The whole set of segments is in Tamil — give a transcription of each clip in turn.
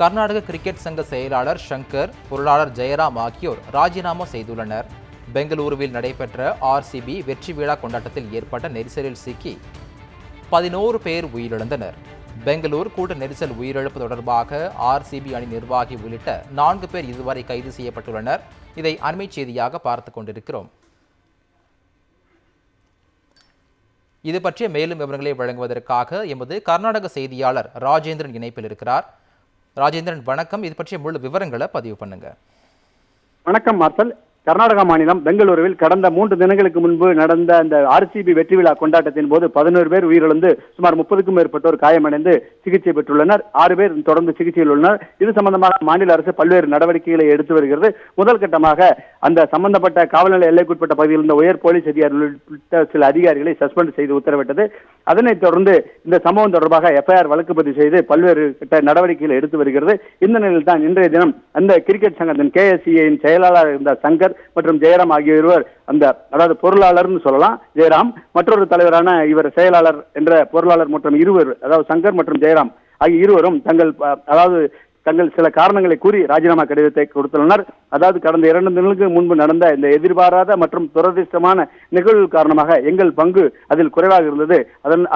கர்நாடக கிரிக்கெட் சங்க செயலாளர் சங்கர், பொருளாளர் ஜெயராம் ஆகியோர் ராஜினாமா செய்துள்ளனர். பெங்களூருவில் நடைபெற்ற ஆர்சிபி வெற்றி விழா கொண்டாட்டத்தில் ஏற்பட்ட நெரிசலில் சிக்கி 11 பேர் உயிரிழந்தனர். பெங்களூர் கூட்ட நெரிசல் உயிரிழப்பு தொடர்பாக ஆர்சிபி அணி நிர்வாகி உள்ளிட்ட 4 பேர் இதுவரை கைது செய்யப்பட்டுள்ளனர். இதை அண்மை செய்தியாக பார்த்துக் கொண்டிருக்கிறோம். இது பற்றிய மேலும் விவரங்களை வழங்குவதற்காக எமது கர்நாடக செய்தியாளர் ராஜேந்திரன் இணைப்பில் இருக்கிறார். ராஜேந்திரன் வணக்கம். இது பற்றிய முழு விவரங்களை பதிவு பண்ணுங்க. வணக்கம் மார்சல். கர்நாடகா மாநிலம் பெங்களூருவில் கடந்த 3 தினங்களுக்கு முன்பு நடந்த அந்த ஆர்சிபி வெற்றி விழா கொண்டாட்டத்தின் போது 11 பேர் உயிரிழந்து சுமார் 30க்கும் மேற்பட்டோர் காயமடைந்து சிகிச்சை பெற்றுள்ளனர். 6 பேர் தொடர்ந்து சிகிச்சையில் உள்ளனர். இது சம்பந்தமாக மாநில அரசு பல்வேறு நடவடிக்கைகளை எடுத்து வருகிறது. முதல் கட்டமாக அந்த சம்பந்தப்பட்ட காவல்நிலைய எல்லைக்குட்பட்ட பகுதியில் இருந்த உயர் போலீஸ் அதிகாரிகள் உள்ளிட்ட சில அதிகாரிகளை சஸ்பெண்ட் செய்து உத்தரவிட்டது. அதனைத் தொடர்ந்து இந்த சம்பவம் தொடர்பாக எஃப்ஐஆர் வழக்கு பதிவு செய்து பல்வேறு நடவடிக்கைகளை எடுத்து வருகிறது. இந்த நிலையில் தான் இன்றைய தினம் அந்த கிரிக்கெட் சங்கத்தின் KSCAயின் செயலாளர் இருந்த சங்கர் மற்றும் ஜெயராம் ஆகிய இருவர் அதாவது பொருளாளர்னு சொல்லலாம், ஜெயராம், மற்றொரு தலைவரான இவர் செயலாளர் என்ற பொருளாளர் மற்றும் இருவர், அதாவது சங்கர் மற்றும் ஜெயராம் ஆகிய இருவரும் தங்கள் சில காரணங்களை கூறி ராஜினாமா கடிதத்தை கொடுத்துள்ளனர். அதாவது கடந்த 2 தினங்களுக்கு முன்பு நடந்த இந்த எதிர்பாராத மற்றும் துரதிர்ஷ்டமான நிகழ்வு காரணமாக எங்கள் பங்கு அதில் குறைவாக இருந்தது.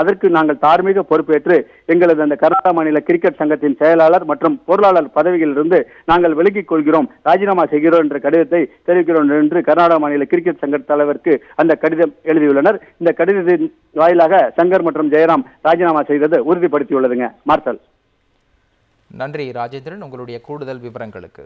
அதற்கு நாங்கள் தார்மீக பொறுப்பேற்று எங்களது அந்த கர்நாடக மாநில கிரிக்கெட் சங்கத்தின் செயலாளர் மற்றும் பொருளாளர் பதவிகளிலிருந்து நாங்கள் விலகிக் கொள்கிறோம், ராஜினாமா செய்கிறோம் என்ற கடிதத்தை தெரிவிக்கிறோம் என்று கர்நாடக மாநில கிரிக்கெட் சங்க தலைவருக்கு அந்த கடிதம் எழுதியுள்ளனர். இந்த கடிதத்தின் வாயிலாக சங்கர் மற்றும் ஜெயராம் ராஜினாமா செய்தது உறுதிப்படுத்தியுள்ளதுங்க. மார்சல். நன்றி ராஜேந்திரன், உங்களுடைய கூடுதல் விவரங்களுக்கு.